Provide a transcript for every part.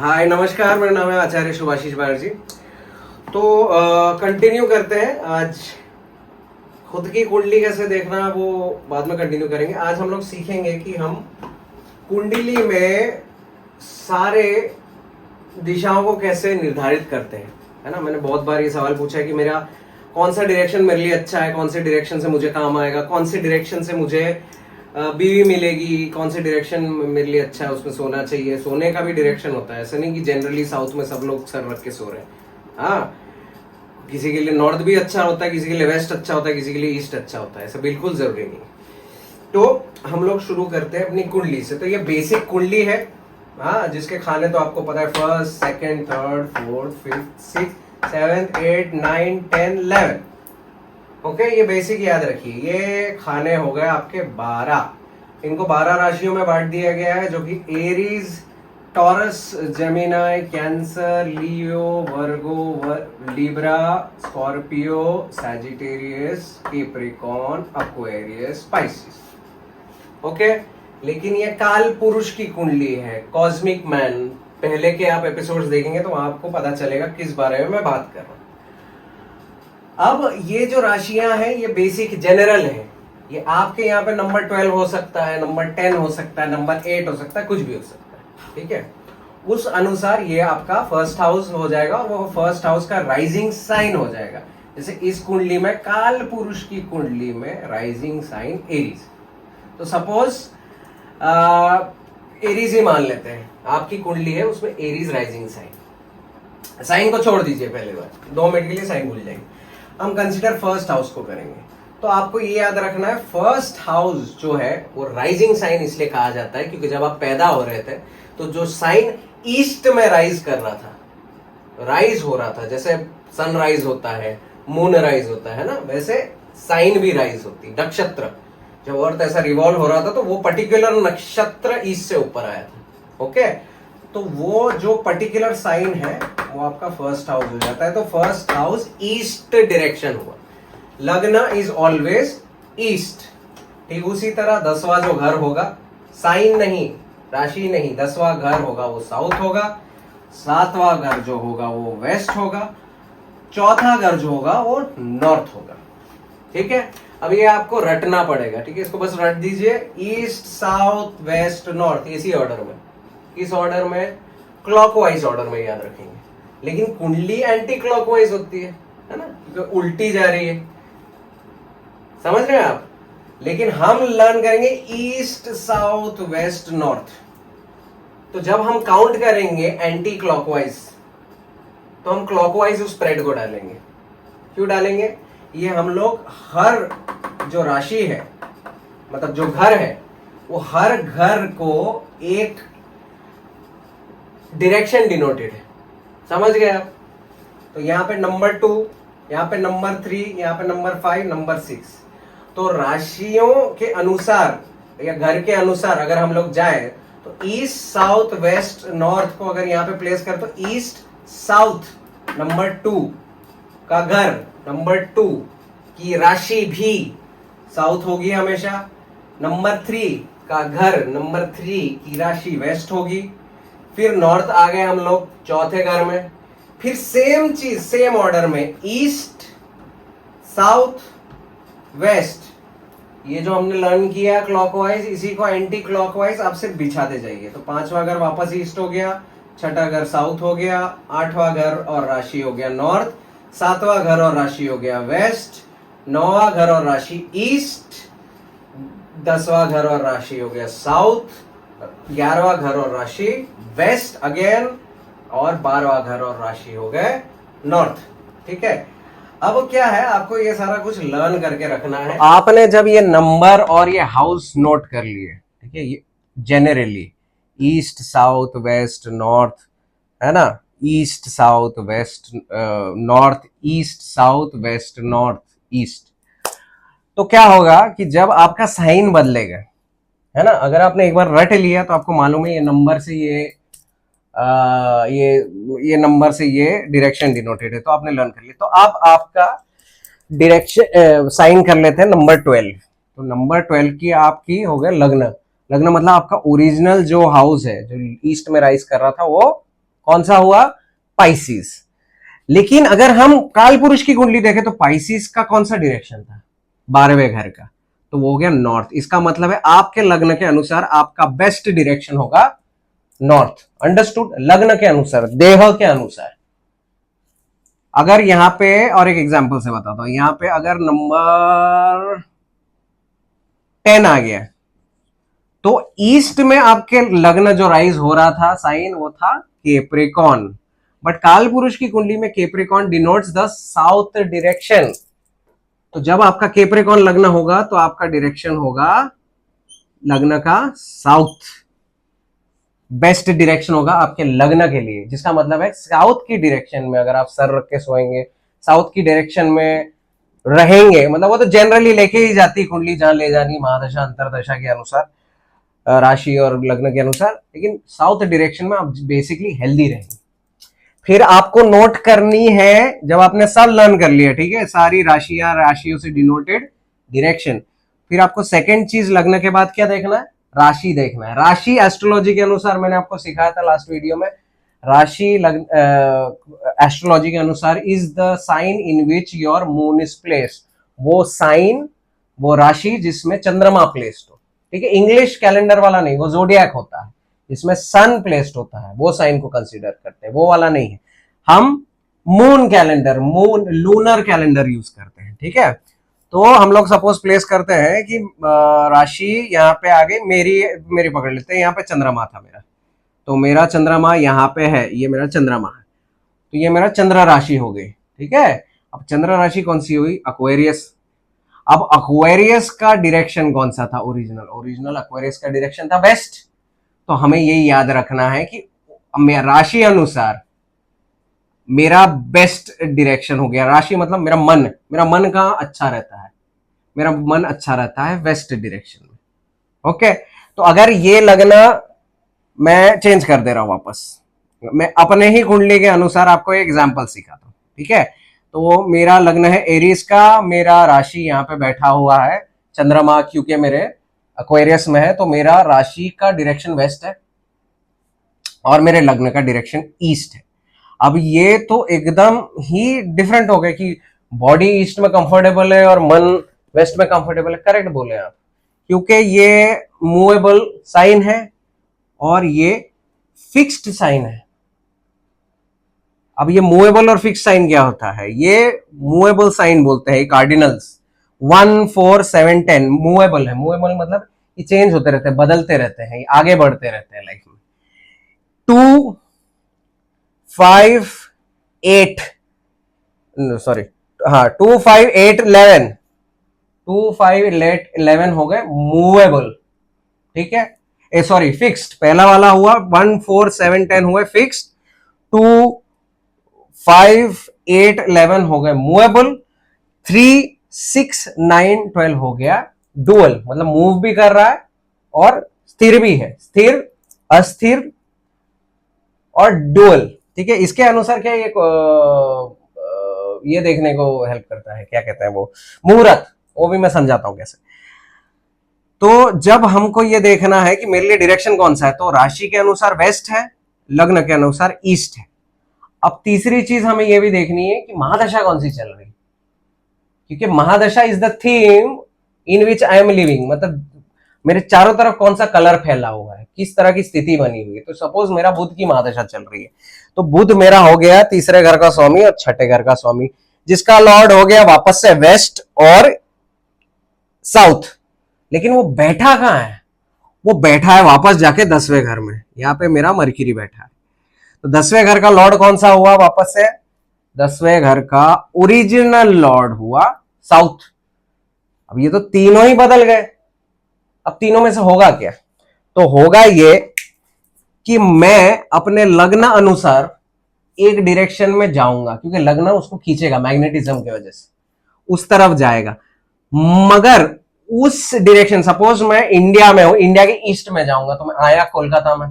हाय नमस्कार, मेरा नाम है आचार्य सुभाषिष बनर्जी। तो कंटिन्यू करते हैं। आज खुद की कुंडली कैसे देखना वो बाद में कंटिन्यू करेंगे। आज हम लोग सीखेंगे कि हम कुंडली में सारे दिशाओं को कैसे निर्धारित करते हैं, है ना। मैंने बहुत बार ये सवाल पूछा है कि मेरा कौन सा डायरेक्शन मेरे लिए अच्छा है, कौन से डायरेक्शन से मुझे काम आएगा, कौन से डायरेक्शन से मुझे बीवी मिलेगी, कौन से डायरेक्शन मेरे लिए अच्छा है, उसमें सोना चाहिए। सोने का भी डायरेक्शन होता है, ऐसा नहीं कि जनरली साउथ में सब लोग सर रख के सो रहे हैं। हाँ, किसी के लिए नॉर्थ भी अच्छा होता है, किसी के लिए वेस्ट अच्छा होता है, किसी के लिए ईस्ट अच्छा होता है, ऐसा बिल्कुल जरूरी नहीं। तो हम लोग शुरू करते हैं अपनी कुंडली से। तो ये बेसिक कुंडली है, हाँ, जिसके खाने तो आपको पता है, first, second, third, fourth, fifth, six, seventh, 8, 9, 10, 11। Okay, ये बेसिक याद रखिए। ये खाने हो गए आपके 12। इनको 12 राशियों में बांट दिया गया है, जो कि Aries, Taurus, Gemini, Cancer, Leo, Virgo, Libra, Scorpio, Sagittarius, Capricorn, Aquarius, Pisces. Okay, लेकिन ये काल पुरुष की कुंडली है, कॉस्मिक मैन। पहले के आप एपिसोड्स देखेंगे तो आपको पता चलेगा किस बारे में मैं बात कर रहा हूं। अब ये जो राशियां हैं ये बेसिक जनरल है। ये आपके यहाँ पे नंबर 12 हो सकता है, नंबर 10 हो सकता है, नंबर 8 हो सकता है, कुछ भी हो सकता है, ठीक है। उस अनुसार ये आपका फर्स्ट हाउस हो जाएगा और वो फर्स्ट हाउस का राइजिंग साइन हो जाएगा। जैसे इस कुंडली में, काल पुरुष की कुंडली में राइजिंग साइन एरीज। तो सपोज एरीज ही मान लेते हैं, आपकी कुंडली है, उसमें एरीज राइजिंग साइन। साइन को छोड़ दीजिए, पहले बार 2 मिनट के लिए साइन भूल जाएंगे। हम कंसीडर फर्स्ट हाउस को करेंगे। तो आपको ये याद रखना है, फर्स्ट हाउस जो है वो राइजिंग साइन इसलिए कहा जाता है क्योंकि जब आप पैदा हो रहे थे तो जो साइन ईस्ट में राइज कर रहा था, राइज हो रहा था, जैसे सनराइज होता है, मून राइज होता है ना, वैसे साइन भी राइज होती। नक्षत्र जब अर्थ ऐसा रिवॉल्व हो रहा था तो वो पर्टिकुलर नक्षत्र ईस्ट से ऊपर आया था। ओके, तो वो जो पर्टिकुलर साइन है वो आपका फर्स्ट हाउस हो जाता है। तो फर्स्ट हाउस ईस्ट डायरेक्शन हुआ। लग्न इज ऑलवेज ईस्ट। ठीक उसी तरह 10वां जो घर होगा, साइन नहीं, राशि नहीं, 10वां घर होगा वो साउथ होगा। 7वां घर जो होगा वो वेस्ट होगा। चौथा घर जो होगा वो नॉर्थ होगा। ठीक है, अब ये आपको रटना पड़ेगा, ठीक है, इसको बस रट दीजिए। ईस्ट, साउथ, वेस्ट, नॉर्थ, इसी ऑर्डर में। इस ऑर्डर में, क्लॉकवाइज ऑर्डर में याद रखेंगे। लेकिन कुंडली एंटी क्लॉकवाइज होती है ना, क्योंकि उल्टी जा रही है, समझ रहे हैं आप। लेकिन हम लर्न करेंगे ईस्ट, साउथ, वेस्ट, नॉर्थ। तो जब हम काउंट करेंगे एंटी क्लॉकवाइज तो हम क्लॉकवाइज उस स्प्रेड को डालेंगे। क्यों डालेंगे? ये हम लोग हर जो राशि है, मतलब जो घर है, वो हर घर को एक डायरेक्शन डिनोटेड है, समझ गए आप। तो यहाँ पे नंबर 2, यहाँ पे नंबर 3, यहाँ पे नंबर 5, नंबर 6। तो राशियों के अनुसार या घर के अनुसार अगर हम लोग जाएं तो ईस्ट, साउथ, वेस्ट, नॉर्थ को अगर यहाँ पे प्लेस करें तो ईस्ट, साउथ, नंबर 2 का घर, नंबर 2 की राशि भी साउथ होगी हमेशा। नंबर 3 का घर, नंबर 3 की राशि वेस्ट होगी। फिर नॉर्थ आ गए हम लोग चौथे घर में। फिर सेम चीज, सेम ऑर्डर में, ईस्ट, साउथ, वेस्ट, ये जो हमने लर्न किया क्लॉकवाइज, इसी को एंटी क्लॉकवाइज आप सिर्फ बिछाते जाइए। तो 5वां घर वापस ईस्ट हो गया, 6ठा घर साउथ हो गया, 8वां घर और राशि हो गया नॉर्थ, 7वां घर और राशि हो गया वेस्ट, 9वां घर और राशि ईस्ट, 10वां घर और राशि हो गया साउथ, 11वां घर और राशि वेस्ट अगेन, और 12वां घर और राशि हो गए नॉर्थ। ठीक है, अब क्या है, आपको ये सारा कुछ लर्न करके रखना है। आपने जब ये नंबर और ये हाउस नोट कर लिए, ठीक है, ये generally east, south, west, north, है ना, east, south, west, north, east, south, west, north, east. तो क्या होगा कि जब आपका साइन बदलेगा, है ना, अगर आपने एक बार रट लिया तो आपको मालूम है ये नंबर से ये नंबर से ये डायरेक्शन डिनोटेड है, तो आपने लर्न कर लिया। तो अब आपका डायरेक्शन साइन कर लेते हैं नंबर 12। तो नंबर 12 की आपकी हो गया लग्न। लग्न मतलब आपका ओरिजिनल जो हाउस है, जो ईस्ट में राइज कर रहा था, वो कौन सा हुआ? पाइसिस। लेकिन अगर हम काल पुरुष की कुंडली देखें तो पाइसिस का कौन सा डायरेक्शन था? 12वें घर का, तो वो हो गया नॉर्थ। इसका मतलब है आपके लग्न के अनुसार आपका बेस्ट डायरेक्शन होगा नॉर्थ। अंडरस्टूड? लग्न के अनुसार, देह के अनुसार। अगर यहां पे और एक एग्जांपल से बताता हूं, यहां पे अगर नंबर 10 आ गया तो ईस्ट में आपके लग्न जो राइज हो रहा था साइन, वो था केप्रिकॉन। बट काल पुरुष की कुंडली में Capricorn denotes the south direction. तो जब आपका केप्रिकॉन लग्न होगा तो आपका डायरेक्शन होगा लग्न का साउथ। बेस्ट डायरेक्शन होगा आपके लग्न के लिए, जिसका मतलब है साउथ की डायरेक्शन में अगर आप सर रख के सोएंगे, साउथ की डायरेक्शन में रहेंगे, मतलब वो तो जनरली लेके ही जाती कुंडली जहां ले जानी, महादशा अंतरदशा के अनुसार, राशि और लग्न के अनुसार, लेकिन साउथ डायरेक्शन में आप बेसिकली हेल्दी रहेंगे। फिर आपको नोट करनी है, जब आपने सब लर्न कर लिया, ठीक है, सारी राशियां, राशियों से डिनोटेड डायरेक्शन, फिर आपको सेकंड चीज लग्न के बाद क्या देखना है? राशि देखना है। राशि एस्ट्रोलॉजी के अनुसार मैंने आपको सिखाया था लास्ट वीडियो में, राशि एस्ट्रोलॉजी के अनुसार is the sign in which your moon is place. वो साइन, वो राशि जिसमें चंद्रमा प्लेस्ड हो, ठीक है, इंग्लिश कैलेंडर वाला नहीं, वो जोडियक होता है जिसमें सन प्लेस्ड होता है, वो साइन को कंसीडर करते हैं, वो वाला नहीं है। हम moon calendar, moon lunar calendar use करते हैं, ठीक है। तो हम लोग सपोज प्लेस करते हैं कि राशि यहाँ पे आ गई, मेरी पकड़ लेते हैं, यहाँ पे चंद्रमा था मेरा, तो मेरा चंद्रमा यहाँ पे है, ये मेरा चंद्रमा है, तो ये मेरा चंद्र राशि हो गई, ठीक है। अब चंद्र राशि कौन सी हुई? एक्वेरियस। अब एक्वेरियस का डायरेक्शन कौन सा था? ओरिजिनल एक्वेरियस का डायरेक्शन था वेस्ट। तो हमें यही याद रखना है कि राशि अनुसार मेरा बेस्ट डायरेक्शन हो गया। राशि मतलब मेरा मन कहाँ अच्छा रहता है? मेरा मन अच्छा रहता है वेस्ट डायरेक्शन में। ओके, तो अगर ये लगना, मैं चेंज कर दे रहा हूं वापस, मैं अपने ही कुंडली के अनुसार आपको एक एग्जांपल सिखाता हूं, ठीक है। तो मेरा लग्न है एरीज का, मेरा राशि यहाँ पे बैठा हुआ है, चंद्रमा क्योंकि मेरे एक्वेरियस में है, तो मेरा राशि का डायरेक्शन वेस्ट है और मेरे लग्न का डायरेक्शन ईस्ट है। अब ये तो एकदम ही डिफरेंट हो गया कि बॉडी ईस्ट में कंफर्टेबल है और मन वेस्ट में कंफर्टेबल है। करेक्ट बोले आप, क्योंकि ये मूवेबल साइन है और ये फिक्स्ड साइन है। अब ये मूवेबल और फिक्स्ड साइन क्या होता है? ये मूवेबल साइन बोलते हैं कार्डिनल्स। 1, 4, 7, 10 मूवेबल है। मूवेबल मतलब ये चेंज होते रहते हैं, बदलते रहते हैं, आगे बढ़ते रहते हैं लाइफ में। 2, 5, 8 सॉरी, हाँ 2, 5, 8, 11 2, 5, 11 हो गए मूवेबल, ठीक है, सॉरी फिक्स्ड। पहला वाला हुआ 1, 4, 7, 10 हुए फिक्स्ड, 2, 5, 8, 11 हो गए मूवेबल, 3, 6, 9, 12 हो गया डुअल, मतलब मूव भी कर रहा है और स्थिर भी है, स्थिर, अस्थिर और डुअल, ठीक है। इसके अनुसार क्या ये देखने को हेल्प करता है, क्या कहते हैं वो, मुहूर्त, वो भी मैं समझाता हूं कैसे। तो जब हमको ये देखना है कि मेरे लिए डायरेक्शन कौन सा है, तो राशि के अनुसार वेस्ट है, लग्न के अनुसार ईस्ट है। अब तीसरी चीज हमें यह भी देखनी है कि महादशा कौन सी चल रही, क्योंकि महादशा is the theme in which I am living, मतलब मेरे चारों तरफ कौन सा कलर फैला हुआ है, किस तरह की स्थिति बनी हुई है। तो सपोज मेरा बुध की महादशा चल रही है, तो बुध मेरा हो गया तीसरे घर का स्वामी और छठे घर का स्वामी, जिसका लॉर्ड हो गया वापस से वेस्ट और साउथ। लेकिन वो बैठा कहां है? वो बैठा है वापस जाके 10वें घर में, यहां पे मेरा मरकरी बैठा है। तो 10वें घर का लॉर्ड कौन सा हुआ वापस से? 10वें घर का ओरिजिनल लॉर्ड हुआ साउथ। अब ये तो तीनों ही बदल गए, अब तीनों में से होगा क्या? तो होगा ये कि मैं अपने लग्न अनुसार एक डायरेक्शन में जाऊंगा, क्योंकि लग्न उसको खींचेगा मैग्नेटिज्म की वजह से, उस तरफ जाएगा। मगर उस डायरेक्शन, सपोज मैं इंडिया में हूं, इंडिया के ईस्ट में जाऊंगा, तो मैं आया कोलकाता में,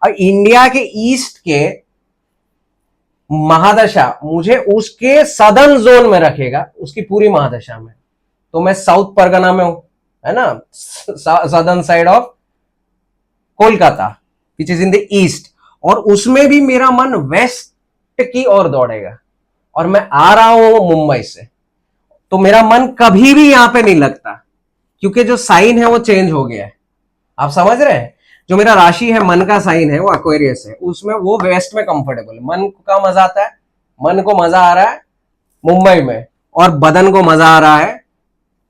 और इंडिया के ईस्ट के महादशा मुझे उसके सदर्न जोन में रखेगा, उसकी पूरी महादशा में, तो मैं साउथ परगना में हूं, है ना, southern side of Kolkata which is in the east. और उसमें भी मेरा मन वेस्ट की ओर दौड़ेगा और मैं आ रहा हूं मुंबई से, तो मेरा मन कभी भी यहां पे नहीं लगता, क्योंकि जो साइन है वो चेंज हो गया है। आप समझ रहे हैं? जो मेरा राशि है, मन का साइन है, वो एक्वेरियस है, उसमें वो वेस्ट में कंफर्टेबल, मन का मजा आता है, मन को मजा आ रहा है मुंबई में, और बदन को मजा आ रहा है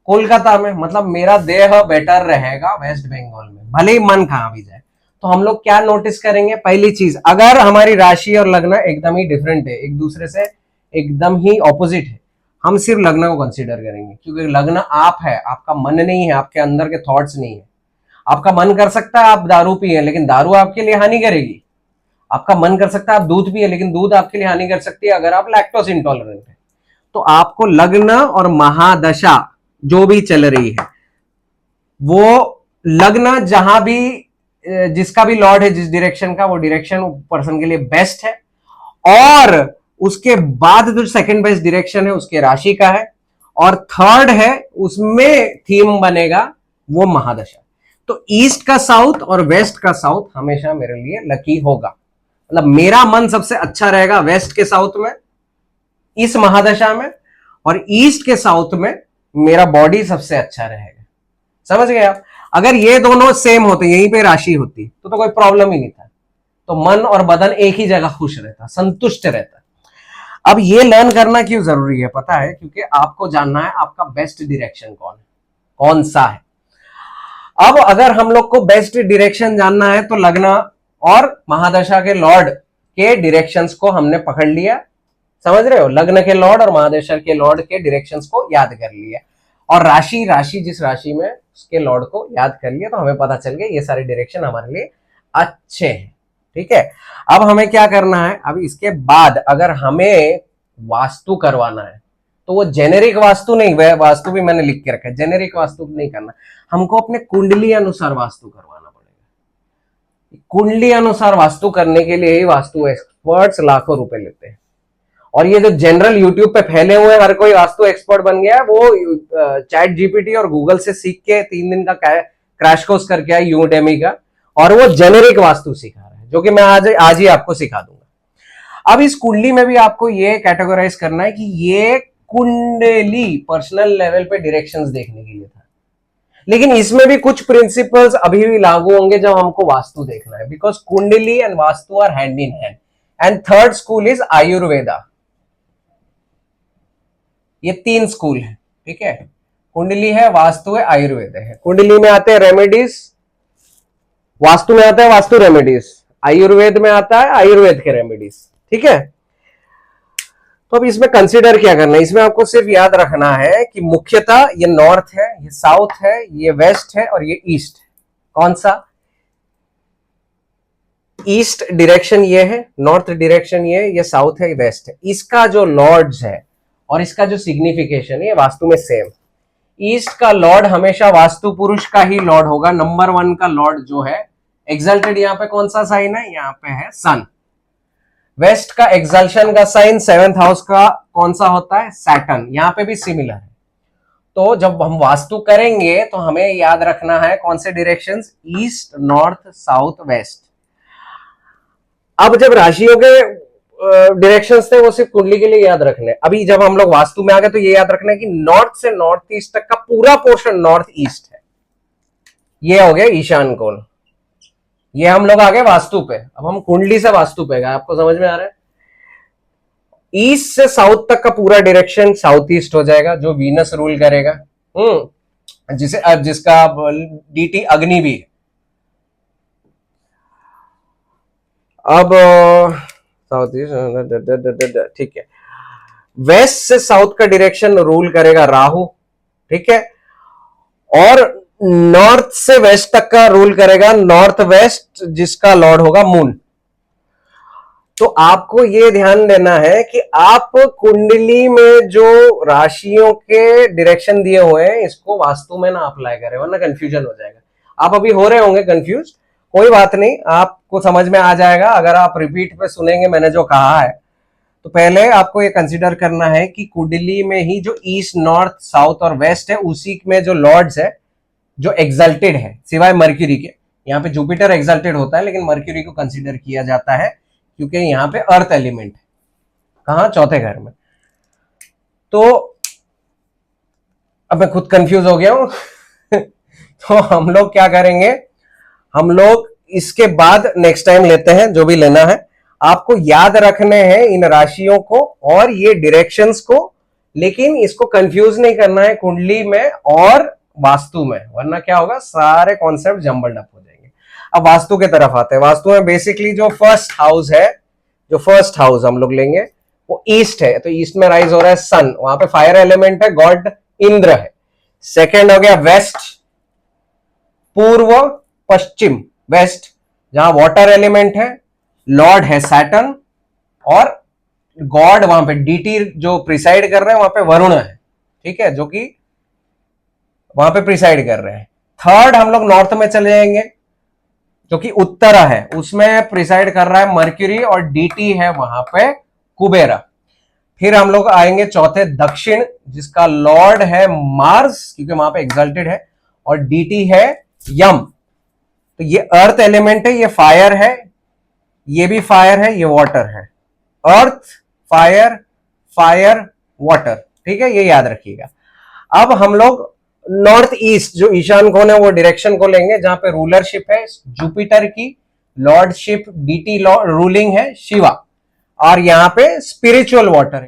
कोलकाता में। मतलब मेरा देह बेटर रहेगा वेस्ट बंगाल में, भले ही मन कहां भी जाए। तो हम लोग क्या नोटिस करेंगे? पहली चीज, अगर हमारी राशि और लग्न एकदम ही डिफरेंट है, एक दूसरे से एकदम ही ऑपोजिट है, हम सिर्फ लग्न को कंसीडर करेंगे, क्योंकि लग्न आप है, आपका मन नहीं है, आपके अंदर के थॉट्स नहीं है। आपका मन कर सकता है आप दारू पिए, लेकिन दारू आपके लिए हानि करेगी। आपका मन कर सकता है आप दूध पिए, लेकिन दूध आपके लिए हानि कर सकती है अगर आप लैक्टोज इंटॉलरेंट है। तो आपको लग्न और महादशा जो भी चल रही है, वो लग्न जहां भी जिसका भी लॉर्ड है, जिस डायरेक्शन का, वो डायरेक्शन पर्सन के लिए बेस्ट है। और उसके बाद जो सेकंड बेस्ट डायरेक्शन है उसके राशि का है, और थर्ड है उसमें थीम बनेगा वो महादशा। तो ईस्ट का साउथ और वेस्ट का साउथ हमेशा मेरे लिए लकी होगा। मतलब मेरा मन सबसे अच्छा रहेगा वेस्ट के साउथ में इस महादशा में, और ईस्ट के साउथ में मेरा बॉडी सबसे अच्छा रहेगा। समझ गए आप? अगर ये दोनों सेम होते, यहीं पे राशि होती, तो कोई प्रॉब्लम ही नहीं था। तो मन और बदन एक ही जगह खुश रहता, संतुष्ट रहता। अब ये लर्न करना क्यों जरूरी है पता है? क्योंकि आपको जानना है आपका बेस्ट डायरेक्शन कौन है, कौन सा है। अब अगर हम लोग को बेस्ट डायरेक्शन जानना है, तो लग्न और महादशा के लॉर्ड के डायरेक्शंस को हमने पकड़ लिया। समझ रहे हो? लग्न के लॉर्ड और महादशा के लॉर्ड के डायरेक्शंस को याद कर लिया, और राशि जिस राशि में उसके लॉर्ड को याद कर लिया, तो हमें पता चल गया ये सारे डायरेक्शन हमारे लिए अच्छे हैं। ठीक है, अब हमें क्या करना है? अब इसके बाद अगर हमें वास्तु करवाना है, तो वो जेनेरिक वास्तु नहीं, वह वास्तु भी मैंने लिख के रखा है, जेनेरिक वास्तु नहीं करना, हमको अपने कुंडली अनुसार वास्तु करवाना पड़ेगा। कुंडली अनुसार वास्तु करने के लिए ही वास्तु एक्सपर्ट्स लाखों रुपए लेते हैं। और ये जो जनरल यूट्यूब पे फैले हुए हैं, हर कोई वास्तु एक्सपर्ट बन गया है, वो चैट जीपीटी और गूगल से सीख के 3 दिन का क्रैश कोर्स करके आया यूडेमी का, और वो जेनेरिक वास्तु सिखा रहा है, जो कि मैं आज ही आपको सिखा दूंगा। अब इस कुंडली में भी आपको ये कैटेगराइज करना है कि ये कुंडली पर्सनल लेवल पे डायरेक्शंस देखने के लिए था, लेकिन इसमें भी कुछ प्रिंसिपल्स अभी भी लागू होंगे जब हमको वास्तु देखना है, because kundli and vastu are hand in hand. And third school is Ayurveda. ये 3 स्कूल है, ठीक है? कुंडली है, वास्तु है, आयुर्वेद है। कुंडली में आते हैं रेमेडीज, वास्तु में आता है वास्तु रेमेडीज, आयुर्वेद में आता है आयुर्वेद के रेमेडीज। ठीक है, तो अब इसमें कंसीडर क्या करना है? इसमें आपको सिर्फ याद रखना है कि मुख्यतः ये नॉर्थ है, ये साउथ है, ये वेस्ट है, और ये ईस्ट। कौन सा? ईस्ट डायरेक्शन ये है, नॉर्थ डायरेक्शन ये साउथ है, वेस्ट है। इसका जो लॉर्ड्स है और इसका जो सिग्निफिकेशन है, ये वास्तु में सेम। ईस्ट का लॉर्ड हमेशा वास्तु पुरुष का ही लॉर्ड होगा। नंबर 1 का लॉर्ड जो है एग्जल्टेड, यहां पे कौन सा साइन है? यहां पे है सन। वेस्ट का एक्सल्शन का साइन 7th हाउस का कौन सा होता है? सैटर्न। यहां पे भी सिमिलर है। तो जब हम वास्तु करेंगे तो हमें याद रखना है कौन से directions? East, north, south, west. अब जब राशियों के डायरेक्शंस थे वो सिर्फ कुंडली के लिए याद रखने। अभी जब हम लोग वास्तु में आ गए तो ये याद रखना है कि नॉर्थ से नॉर्थ ईस्ट तक का पूरा पोर्शन नॉर्थ ईस्ट है। ये हो गया ईशान कोण। ये हम लोग आ गए वास्तु पे। अब हम कुंडली से वास्तु पे गए। आपको समझ में आ रहा है? ईस्ट से साउथ तक का पूरा डायरेक्शन साउथ ईस्ट हो जाएगा, जो वीनस रूल करेगा, जिसका डीटी अग्नि भी है। अब साउथ ईस्ट, ठीक है। वेस्ट से साउथ का डायरेक्शन रूल करेगा राहु, ठीक है। और नॉर्थ से वेस्ट तक का रूल करेगा नॉर्थ वेस्ट, जिसका लॉर्ड होगा मून। तो आपको यह ध्यान देना है कि आप कुंडली में जो राशियों के डायरेक्शन दिए हुए हैं इसको वास्तु में ना अप्लाई करें, वरना कंफ्यूजन हो जाएगा। आप अभी हो रहे होंगे कंफ्यूज, कोई बात नहीं, आपको समझ में आ जाएगा अगर आप रिपीट पे सुनेंगे मैंने जो कहा है। तो पहले आपको ये कंसीडर करना है कि कुंडली में ही जो ईस्ट, नॉर्थ, साउथ और वेस्ट है, उसी में जो लॉर्ड्स है जो एक्सल्टेड है सिवाय मर्क्यूरी के, यहाँ पे जुपिटर एक्सल्टेड होता है, लेकिन मर्क्यूरी को कंसीडर किया जाता है क्योंकि यहाँ पे अर्थ एलिमेंट है। कहाँ? चौथे घर में। तो अब मैं खुद कंफ्यूज हो गया हूं तो हम लोग क्या करेंगे, हम लोग इसके बाद नेक्स्ट टाइम लेते हैं, जो भी लेना है आपको याद रखने हैं इन राशियों को और ये डायरेक्शंस को, लेकिन इसको कंफ्यूज नहीं करना है कुंडली में और वास्तु में, वरना क्या होगा, सारे कॉन्सेप्ट जंबल्ड अप हो जाएंगे। अब वास्तु के तरफ आते हैं। वास्तु में बेसिकली जो फर्स्ट हाउस है, जो फर्स्ट हाउस हम लोग लेंगे वो ईस्ट है, तो ईस्ट में राइज हो रहा है सन, वहां पे फायर एलिमेंट है, गॉड इंद्र है। सेकेंड हो गया वेस्ट, पूर्व पश्चिम, वेस्ट जहां वाटर एलिमेंट है, लॉर्ड है सैटर्न, और गॉड वहां पे डीटी जो प्रिसाइड कर रहे हैं वहां पे वरुण है, ठीक है, जो कि वहां पे प्रिसाइड कर रहे हैं। थर्ड हम लोग नॉर्थ में चले जाएंगे, जो कि उत्तर है, उसमें प्रिसाइड कर रहा है मर्क्यूरी और डीटी है वहां पे कुबेरा। फिर हम लोग आएंगे चौथे दक्षिण, जिसका लॉर्ड है मार्स, क्योंकि वहां पे एक्सल्टेड है, और डीटी है यम। तो ये अर्थ एलिमेंट है, ये फायर है, ये भी फायर है, ये वाटर है। अर्थ, फायर, फायर, वाटर, ठीक है, ये याद रखिएगा। अब हम लोग नॉर्थ ईस्ट, जो ईशान कोण है, वो डायरेक्शन को लेंगे जहां पे रूलरशिप है जुपिटर की, लॉर्डशिप डीटी रूलिंग है शिवा, और यहाँ पे स्पिरिचुअल वाटर है।